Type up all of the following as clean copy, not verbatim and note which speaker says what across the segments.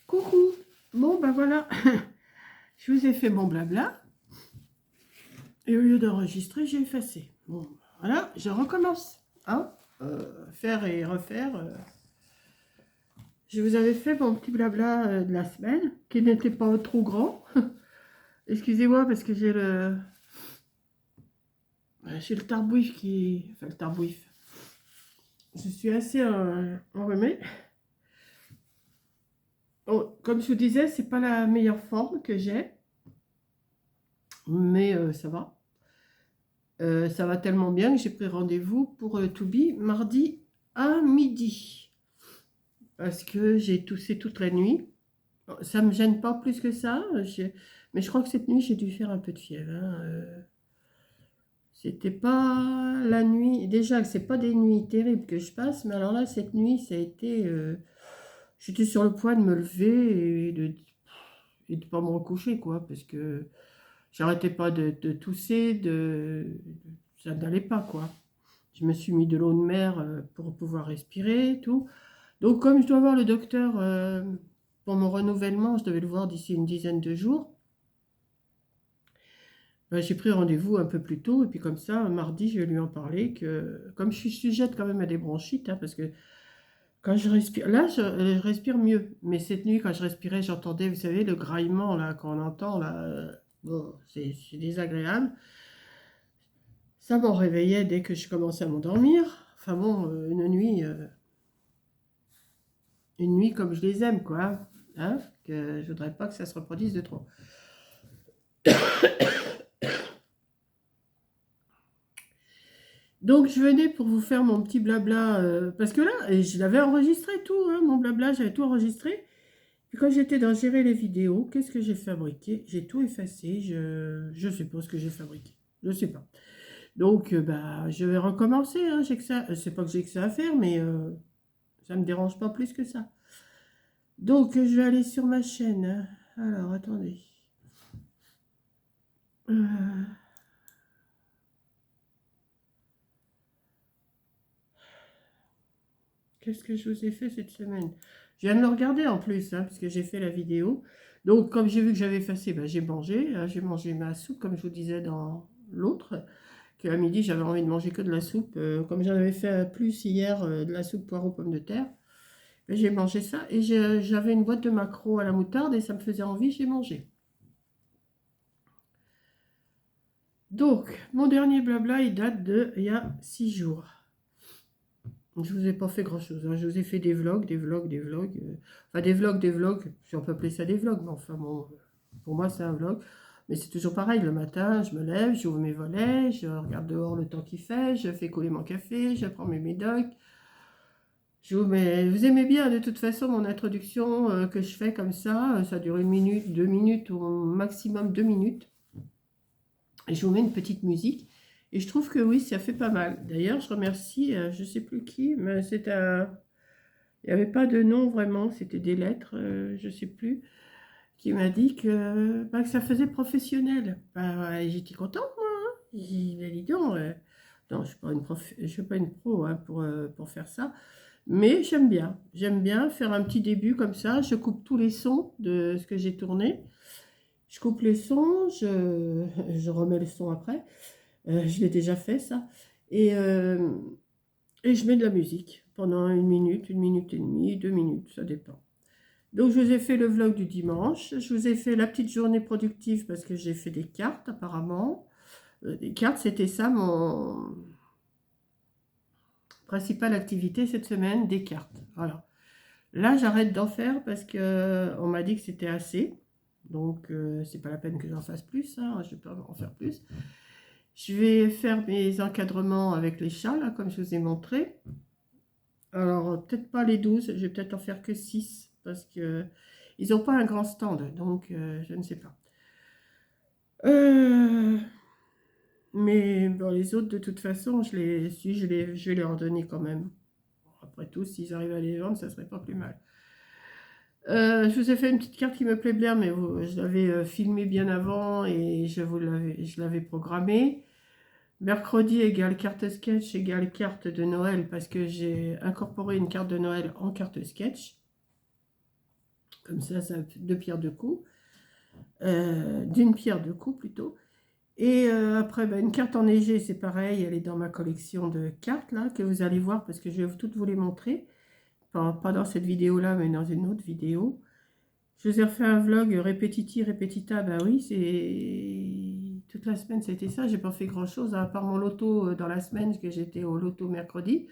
Speaker 1: Coucou. Bon, ben voilà, je vous ai fait mon blabla. Et au lieu d'enregistrer, j'ai effacé. Bon, voilà, je recommence. Hein, faire et refaire. Je vous avais fait mon petit blabla de la semaine, qui n'était pas trop grand. Excusez-moi, parce que j'ai le tarbouif qui... Enfin, le tarbouif. Je suis assez enrhumée. Bon, comme je vous disais, c'est pas la meilleure forme que j'ai. Mais ça va. Ça va tellement bien que j'ai pris rendez-vous pour Toubi mardi à midi. Parce que j'ai toussé toute la nuit. Ça me gêne pas plus que ça. Mais je crois que cette nuit, j'ai dû faire un peu de fièvre. Hein. C'était pas la nuit. Déjà, c'est pas des nuits terribles que je passe. Mais alors là, cette nuit, ça a été... j'étais sur le point de me lever et de pas me recoucher, quoi. Parce que j'arrêtais pas de tousser. Ça n'allait pas, quoi. Je me suis mis de l'eau de mer pour pouvoir respirer et tout. Donc, comme je dois voir le docteur pour mon renouvellement, je devais le voir d'ici une dizaine de jours. Ben, j'ai pris rendez-vous un peu plus tôt. Et puis comme ça, mardi, je vais lui en parler. Que, comme je suis sujette quand même à des bronchites, hein, parce que quand je respire, là, je respire mieux. Mais cette nuit, quand je respirais, j'entendais, vous savez, le graillement là, qu'on entend, là, bon, c'est désagréable. Ça m'en réveillait dès que je commençais à m'endormir. Enfin bon, une nuit comme je les aime, quoi. Hein, que je voudrais pas que ça se reproduise de trop. Donc je venais pour vous faire mon petit blabla, parce que là, et je l'avais enregistré tout, hein, mon blabla, j'avais tout enregistré. Puis quand j'étais dans gérer les vidéos, qu'est-ce que j'ai fabriqué? J'ai tout effacé, je sais pas ce que j'ai fabriqué, je sais pas. Donc bah, je vais recommencer, hein, j'ai que ça, c'est pas que j'ai que ça à faire, mais ça me dérange pas plus que ça. Donc je vais aller sur ma chaîne, hein. Alors attendez. Euh, Qu'est-ce que je vous ai fait cette semaine? Je viens de le regarder en plus, hein, puisque j'ai fait la vidéo. Donc, comme j'ai vu que j'avais effacé, ben, j'ai mangé. Hein, j'ai mangé ma soupe, comme je vous disais dans l'autre. Qu'à midi, j'avais envie de manger que de la soupe. Comme j'en avais fait plus hier, de la soupe poireaux pommes de terre. Ben, j'ai mangé ça. Et j'avais une boîte de maquereaux à la moutarde et ça me faisait envie, j'ai mangé. Donc, mon dernier blabla, il date il y a 6 jours. Je vous ai pas fait grand-chose, hein. Je vous ai fait des vlogs, des vlogs, des vlogs. Enfin, des vlogs, si on peut appeler ça des vlogs, mais enfin, bon, pour moi, c'est un vlog. Mais c'est toujours pareil, le matin, je me lève, j'ouvre mes volets, je regarde dehors le temps qu'il fait, je fais couler mon café, je prends mes médocs. Vous aimez bien, de toute façon, mon introduction que je fais comme ça dure 1 minute, 2 minutes, ou au maximum 2 minutes. Et je vous mets une petite musique. Et je trouve que oui, ça fait pas mal. D'ailleurs, je remercie, je ne sais plus qui, mais c'est un... Il n'y avait pas de nom vraiment, c'était des lettres, je ne sais plus, qui m'a dit bah, que ça faisait professionnel. Bah, ouais, j'étais contente, moi. Hein. J'ai dit, bah, dis donc, non, je suis pas une pro, hein, pour faire ça. Mais j'aime bien. J'aime bien faire un petit début comme ça. Je coupe tous les sons de ce que j'ai tourné. Je coupe les sons, je remets les sons après. Je l'ai déjà fait, ça. Et, euh, et je mets de la musique pendant 1 minute et demie, 2 minutes, ça dépend. Donc, je vous ai fait le vlog du dimanche. Je vous ai fait la petite journée productive parce que j'ai fait des cartes, apparemment. Les cartes, c'était ça, mon principale activité cette semaine, des cartes. Voilà. Là, j'arrête d'en faire parce que on m'a dit que c'était assez. Donc, c'est pas la peine que j'en fasse plus, hein. Je peux en faire plus. Je vais faire mes encadrements avec les chats, là, comme je vous ai montré. Alors, peut-être pas les 12, je vais peut-être en faire que 6, parce que ils n'ont pas un grand stand, donc je ne sais pas. Euh, mais bon, les autres, de toute façon, je vais leur donner quand même. Après tout, s'ils arrivent à les vendre, ça serait pas plus mal. Je vous ai fait une petite carte qui me plaît bien, mais je l'avais filmée bien avant et je l'avais programmée. Mercredi égale carte sketch égale carte de Noël parce que j'ai incorporé une carte de Noël en carte sketch. Comme ça deux pierres deux coups. D'une pierre deux coups plutôt. Et après, ben, une carte enneigée, c'est pareil, elle est dans ma collection de cartes, là, que vous allez voir, parce que je vais toutes vous les montrer. Enfin, pas dans cette vidéo-là, mais dans une autre vidéo. Je vous ai refait un vlog répétiti, répétita, bah oui, c'est... Toute la semaine, c'était ça, j'ai pas fait grand-chose, à part mon loto dans la semaine, que j'étais au loto mercredi.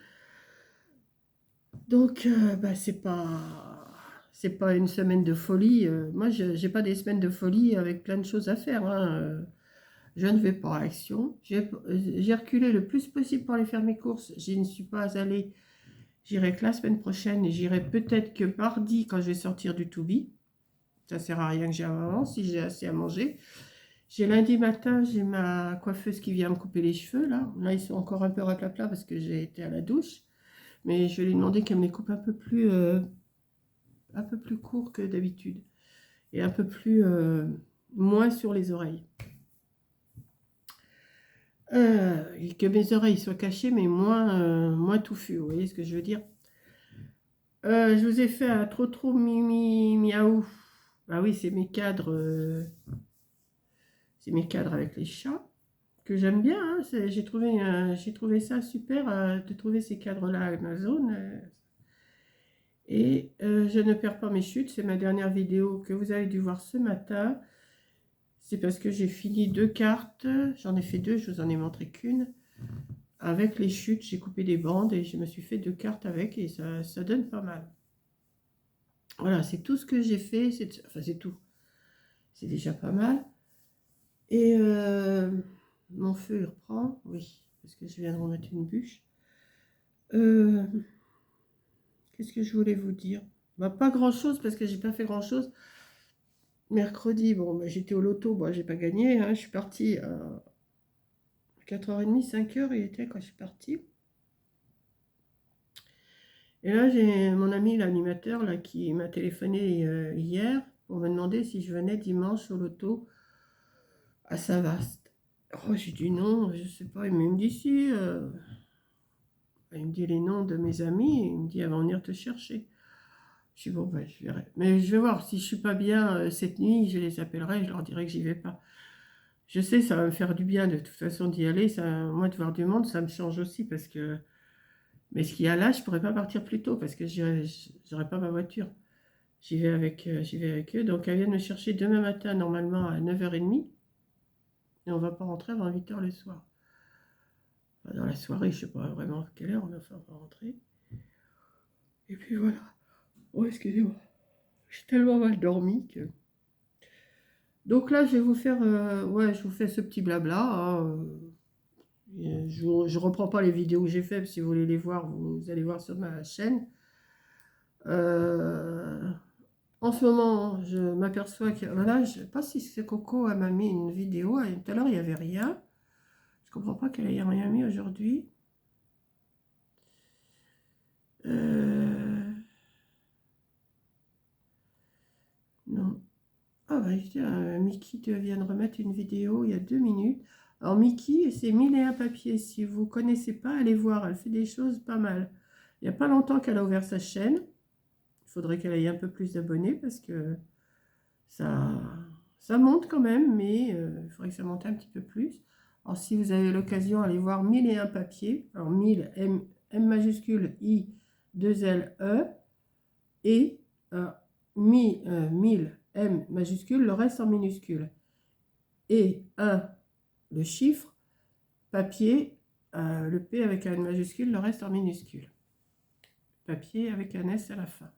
Speaker 1: Donc, bah, c'est pas une semaine de folie. Moi, j'ai pas des semaines de folie avec plein de choses à faire, hein. Je ne vais pas à Action. J'ai reculé le plus possible pour aller faire mes courses. Je ne suis pas allée. J'irai que la semaine prochaine. Et j'irai peut-être que mardi quand je vais sortir du To-Be. Ça sert à rien que j'aille avant si j'ai assez à manger. J'ai lundi matin, j'ai ma coiffeuse qui vient me couper les cheveux. Là ils sont encore un peu raplapla parce que j'ai été à la douche. Mais je vais lui demander qu'elle me les coupe un peu plus court que d'habitude. Et un peu plus... moins sur les oreilles. Et que mes oreilles soient cachées, mais moins touffues, vous voyez ce que je veux dire. Je vous ai fait un trop miaou. Bah oui, c'est mes cadres avec les chats, que j'aime bien, hein. J'ai trouvé ça super de trouver ces cadres-là à Amazon. Et je ne perds pas mes chutes, c'est ma dernière vidéo que vous avez dû voir ce matin. C'est parce que j'ai fini 2 cartes, j'en ai fait 2, je vous en ai montré qu'une. Avec les chutes, j'ai coupé des bandes et je me suis fait 2 cartes avec et ça donne pas mal. Voilà, c'est tout ce que j'ai fait. Enfin, c'est tout. C'est déjà pas mal. Et mon feu, il reprend. Oui, parce que je viens de remettre une bûche. Qu'est-ce que je voulais vous dire? Bah, pas grand-chose parce que j'ai pas fait grand-chose. Mercredi, bon, bah, j'étais au loto. Bon, j'ai pas gagné, hein. Je suis partie à 4h30, 5h, il était quand je suis partie. Et là, j'ai mon ami l'animateur là qui m'a téléphoné hier pour me demander si je venais dimanche au loto à Saint-Vaast. Oh, j'ai dit non, je sais pas. Il me dit si. Il me dit les noms de mes amis. Et il me dit elle va venir te chercher. Je dis bon, ben, je verrai. Mais je vais voir si je suis pas bien cette nuit, je les appellerai, je leur dirai que j'y vais pas. Je sais, ça va me faire du bien de toute façon d'y aller. Ça, moi, de voir du monde, ça me change aussi parce que. Mais ce qu'il y a là, je pourrais pas partir plus tôt parce que j'aurais pas ma voiture. J'y vais avec eux. Donc, elle vient me chercher demain matin, normalement, à 9h30. Et on va pas rentrer avant 8h le soir. Enfin, dans la soirée, je sais pas vraiment à quelle heure, mais enfin, on va rentrer. Et puis voilà. Oh, excusez-moi. J'ai tellement mal dormi que... Donc là, je vais vous faire... ouais, je vous fais ce petit blabla, hein. Je reprends pas les vidéos que j'ai faites. Si vous voulez les voir, vous allez voir sur ma chaîne. En ce moment, je m'aperçois que... Voilà, je ne sais pas si c'est Coco, elle m'a mis une vidéo. Tout à l'heure, il n'y avait rien. Je comprends pas qu'elle ait rien mis aujourd'hui. Non. Ah bah, Mickey vient de remettre une vidéo il y a 2 minutes. Alors Mickey, c'est 1001 papiers. Si vous ne connaissez pas, allez voir. Elle fait des choses pas mal. Il n'y a pas longtemps qu'elle a ouvert sa chaîne. Il faudrait qu'elle ait un peu plus d'abonnés parce que ça monte quand même, mais il faudrait que ça monte un petit peu plus. Alors si vous avez l'occasion, allez voir 1001 papiers. Alors 1000, M majuscule, I, 2 L, E. Et 1000, M majuscule, le reste en minuscule. Et 1, le chiffre, papier, le P avec un N majuscule, le reste en minuscule. Papier avec un S à la fin.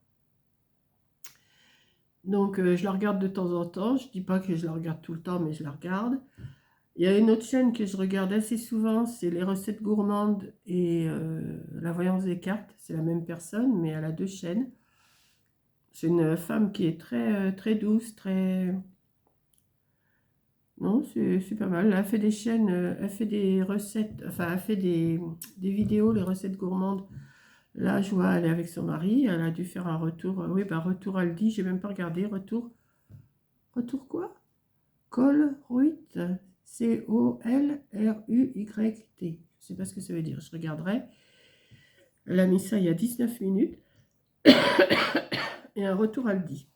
Speaker 1: Donc, je la regarde de temps en temps. Je ne dis pas que je la regarde tout le temps, mais je la regarde. Il y a une autre chaîne que je regarde assez souvent, c'est les recettes gourmandes et la voyance des cartes. C'est la même personne, mais elle a 2 chaînes. C'est une femme qui est très, très douce, très... Non, c'est pas mal. Elle fait des chaînes, elle fait des recettes, enfin, elle fait des vidéos, les recettes gourmandes. Là, je vois, elle est avec son mari, elle a dû faire un retour. Oui, bah, retour Aldi, j'ai même pas regardé. Retour. Retour quoi? Colruyt. C-O-L-R-U-Y-T. Je sais pas ce que ça veut dire, je regarderai. Elle a mis ça il y a 19 minutes. Et un retour Aldi.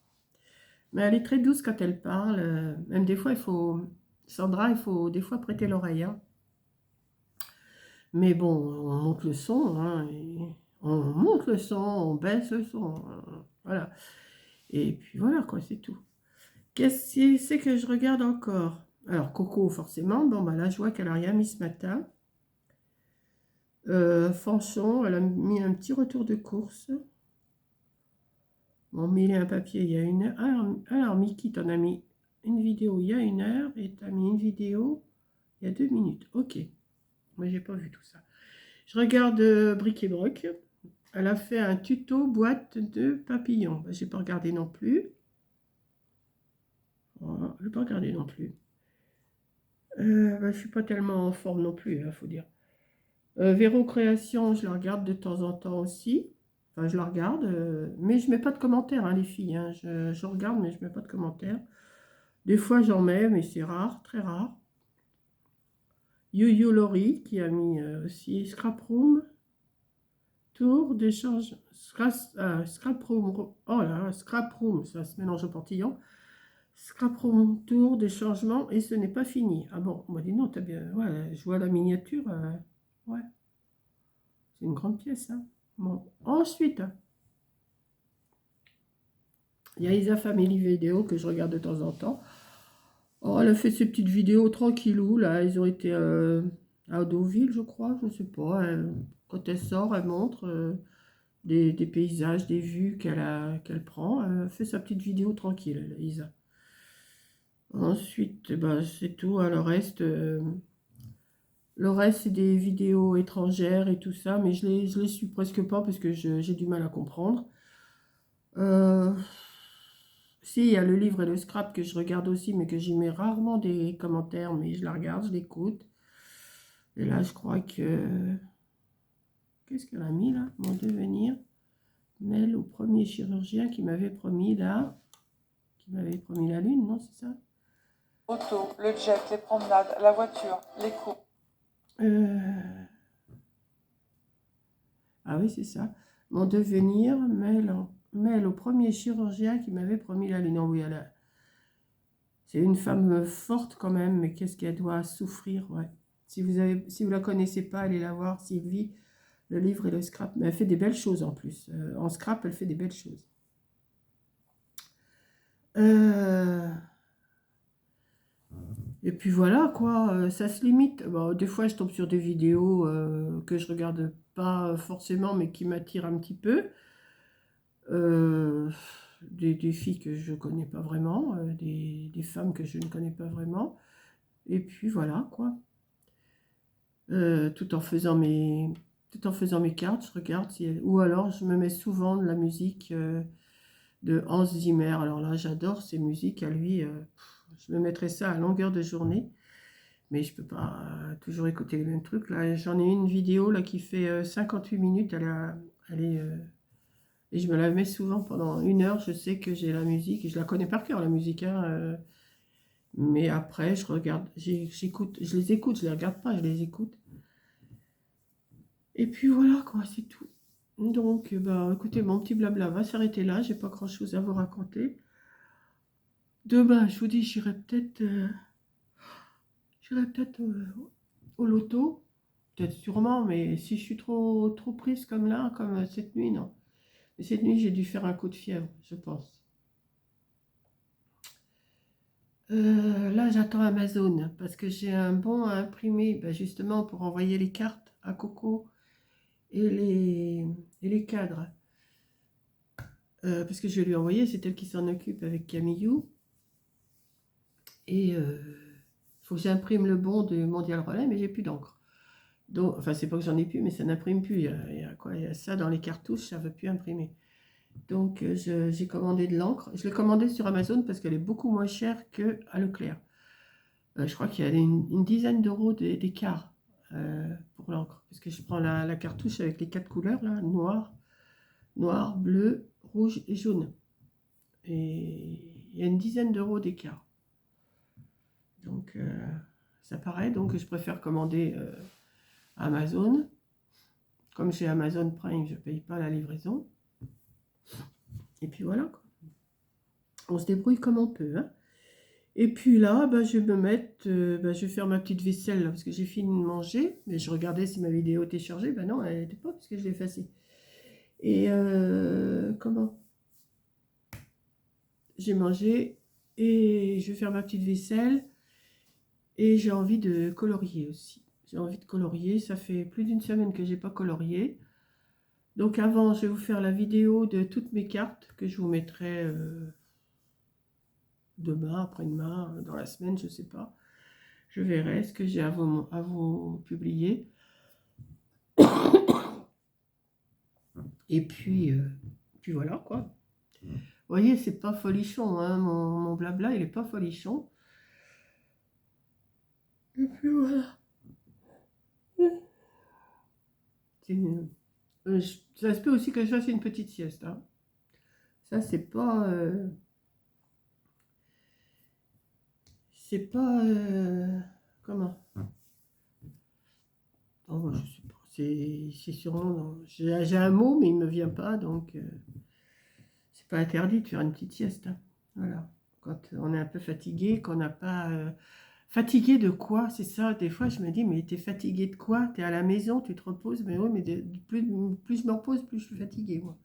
Speaker 1: Mais elle est très douce quand elle parle. Même des fois, il faut... Sandra, il faut des fois prêter l'oreille, hein. Mais bon, on monte le son, hein, on monte le son, on baisse le son, voilà. Et puis voilà, quoi, c'est tout. Qu'est-ce que c'est que je regarde encore? Alors, Coco, forcément. Bon, bah là, je vois qu'elle a rien mis ce matin. Fanchon, elle a mis un petit retour de course. Bon, mais il y a un papier il y a une heure. Alors Mickey, t'en as mis une vidéo il y a une heure et t'as mis une vidéo il y a 2 minutes. Ok, moi j'ai pas vu tout ça. Je regarde Bric et Broc. Elle a fait un tuto boîte de papillons. Ben, j'ai pas regardé non plus. Voilà, je n'ai pas regardé non plus. Ben, je suis pas tellement en forme non plus, il faut dire. Véro Création, je la regarde de temps en temps aussi. Enfin, je la regarde, mais je mets pas de commentaires, hein, les filles, hein. Je regarde, mais je mets pas de commentaires. Des fois, j'en mets, mais c'est rare, très rare. You Laurie, qui a mis aussi Scrap Room, Tour d'échange, Scrap Room, oh là, Scrap Room, ça se mélange au portillon. Scrap Room, Tour des changements, et ce n'est pas fini. Ah bon, on m'a dit non, t'as bien, ouais, je vois la miniature, ouais, c'est une grande pièce, hein. Bon, ensuite, il y a Isa Family Vidéo que je regarde de temps en temps. Oh, elle a fait ses petites vidéos tranquillou, là. Ils ont été à Deauville, je crois, je ne sais pas. Quand elle sort, elle montre des paysages, des vues qu'elle prend. Elle fait sa petite vidéo tranquille, elle, Isa. Ensuite, bah, c'est tout, hein. Le reste, c'est des vidéos étrangères et tout ça, mais je les suis presque pas parce que j'ai du mal à comprendre. Euh, Si, il y a le livre et le scrap que je regarde aussi, mais que j'y mets rarement des commentaires, mais je la regarde, je l'écoute. Et là, je crois que... Qu'est-ce qu'elle a mis là? Mon devenir. Mail au premier chirurgien qui m'avait promis là... Qui m'avait promis la lune, non, c'est ça?
Speaker 2: Auto, le jet, les promenades, la voiture, les cours.
Speaker 1: Euh, Ah oui, c'est ça. Mon devenir, mail au premier chirurgien qui m'avait promis la lune. Non, oui, c'est une femme forte quand même, mais qu'est-ce qu'elle doit souffrir, ouais. Si vous la connaissez pas, allez la voir, Sylvie, le livre et le scrap. Mais elle fait des belles choses en plus. En scrap, elle fait des belles choses. Euh, Et puis voilà, quoi, ça se limite. Bon, des fois, je tombe sur des vidéos que je regarde pas forcément, mais qui m'attirent un petit peu. Euh, des filles que je connais pas vraiment, des femmes que je ne connais pas vraiment. Et puis voilà, quoi. Tout en faisant mes cartes, je regarde ou alors je me mets souvent de la musique de Hans Zimmer. Alors là, j'adore ces musiques à lui. Je me mettrais ça à longueur de journée, mais je peux pas toujours écouter les mêmes trucs. Là, j'en ai une vidéo là qui fait 58 minutes. Elle est, et je me la mets souvent pendant 1 heure. Je sais que j'ai la musique et je la connais par cœur la musique, hein, mais après, je regarde, j'écoute, je les écoute, je les regarde pas, je les écoute. Et puis voilà, quoi, c'est tout. Donc, bah, écoutez, mon petit blabla va s'arrêter là. J'ai pas grand-chose à vous raconter. Demain, je vous dis, j'irai peut-être au loto. Peut-être sûrement, mais si je suis trop prise comme là, comme cette nuit, non. Mais cette nuit, j'ai dû faire un coup de fièvre, je pense. Là, j'attends Amazon parce que j'ai un bon à imprimer, bah, justement pour envoyer les cartes à Coco et les cadres. Parce que je vais lui envoyer, c'est elle qui s'en occupe avec Camillou. Et il faut que j'imprime le bon de Mondial Relais, mais j'ai plus d'encre. Donc, enfin, c'est pas que j'en ai plus, mais ça n'imprime plus. Il y a ça dans les cartouches, ça ne veut plus imprimer. Donc, j'ai commandé de l'encre. Je l'ai commandé sur Amazon parce qu'elle est beaucoup moins chère qu'à Leclerc. Je crois qu'il y a une dizaine d'euros d'écart pour l'encre. Parce que je prends la cartouche avec les 4 couleurs, là, noir, bleu, rouge et jaune. Et il y a une dizaine d'euros d'écart. Donc, ça paraît. Donc, je préfère commander Amazon. Comme chez Amazon Prime, je ne paye pas la livraison. Et puis voilà, quoi. On se débrouille comme on peut, hein. Et puis là, bah, je vais me mettre, je vais faire ma petite vaisselle, là, parce que j'ai fini de manger. Mais je regardais si ma vidéo était chargée. Ben non, elle n'était pas, parce que je l'ai effacée. Et comment? J'ai mangé, et je vais faire ma petite vaisselle. Et j'ai envie de colorier aussi. J'ai envie de colorier. Ça fait plus d'une semaine que j'ai pas colorié. Donc avant, je vais vous faire la vidéo de toutes mes cartes que je vous mettrai demain, après-demain, dans la semaine, je sais pas. Je verrai ce que j'ai à vous publier. Et puis voilà quoi. Vous voyez, c'est pas folichon, hein, mon blabla, il est pas folichon. Et puis voilà. Ça se peut aussi que je fasse une petite sieste, hein. Ça, c'est pas... c'est pas... comment? Oh, je sais pas. C'est sûrement... J'ai un mot, mais il me vient pas, donc... c'est pas interdit de faire une petite sieste, hein. Voilà. Quand on est un peu fatigué, qu'on n'a pas... fatigué de quoi? C'est ça, des fois, je me dis, mais t'es fatigué de quoi? T'es à la maison, tu te reposes, mais oui, mais plus je me repose, plus je suis fatiguée, moi.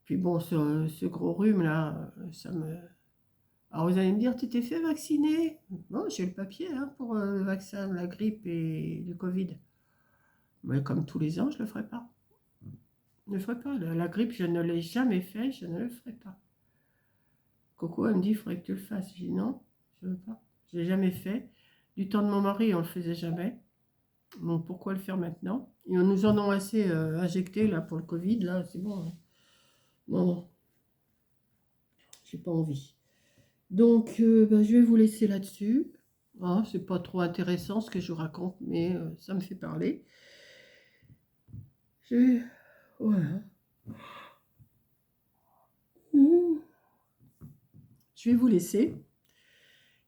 Speaker 1: Puis bon, ce gros rhume, là, ça me... Alors vous allez me dire, tu t'es fait vacciner? Bon, j'ai le papier, hein, pour le vaccin de la grippe et du Covid. Mais comme tous les ans, je ne le ferai pas. Je ne le ferai pas. La grippe, je ne l'ai jamais fait, je ne le ferai pas. Coco, elle me dit, il faudrait que tu le fasses. Je dis non, je ne veux pas. Je ne l'ai jamais fait. Du temps de mon mari, on ne le faisait jamais. Donc pourquoi le faire maintenant? Et nous en ont assez injecté là, pour le Covid, là, c'est bon, hein. Non, non, j'ai pas envie. Donc, je vais vous laisser là-dessus. Ah, c'est pas trop intéressant ce que je vous raconte, mais ça me fait parler. Voilà. Je vais vous laisser.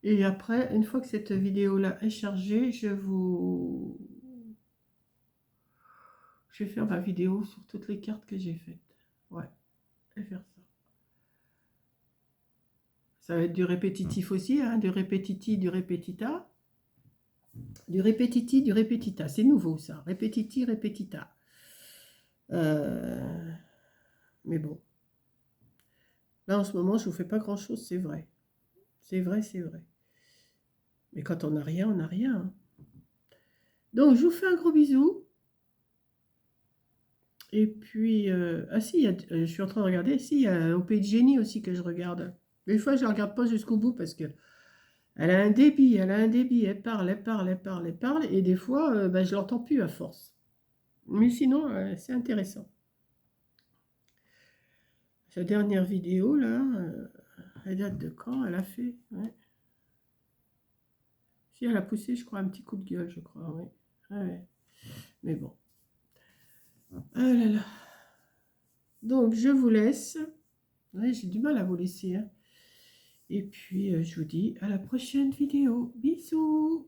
Speaker 1: Et après, une fois que cette vidéo-là est chargée, je vais faire ma vidéo sur toutes les cartes que j'ai faites. Ouais, je vais faire ça. Ça va être du répétitif aussi, hein, du répétiti, du répétita. Du répétiti, du répétita. C'est nouveau ça. Répétiti, répétita. Mais bon. Là, en ce moment, je ne vous fais pas grand-chose, c'est vrai. C'est vrai, c'est vrai. Mais quand on n'a rien, on n'a rien, hein. Donc, je vous fais un gros bisou. Et puis, ah si, je suis en train de regarder. Si, il y a Au Pays de Génie aussi que je regarde. Des fois, je ne la regarde pas jusqu'au bout parce que elle a un débit, elle parle, elle parle, elle parle, elle parle. Et des fois, je l'entends plus à force. Mais sinon, c'est intéressant. Sa dernière vidéo, là, elle date de quand? Elle a fait, ouais. Si, elle a poussé, je crois, un petit coup de gueule, je crois, oui. Ouais. Mais bon. Ah là là. Donc, je vous laisse. Ouais, j'ai du mal à vous laisser, hein. Et puis, je vous dis à la prochaine vidéo. Bisous!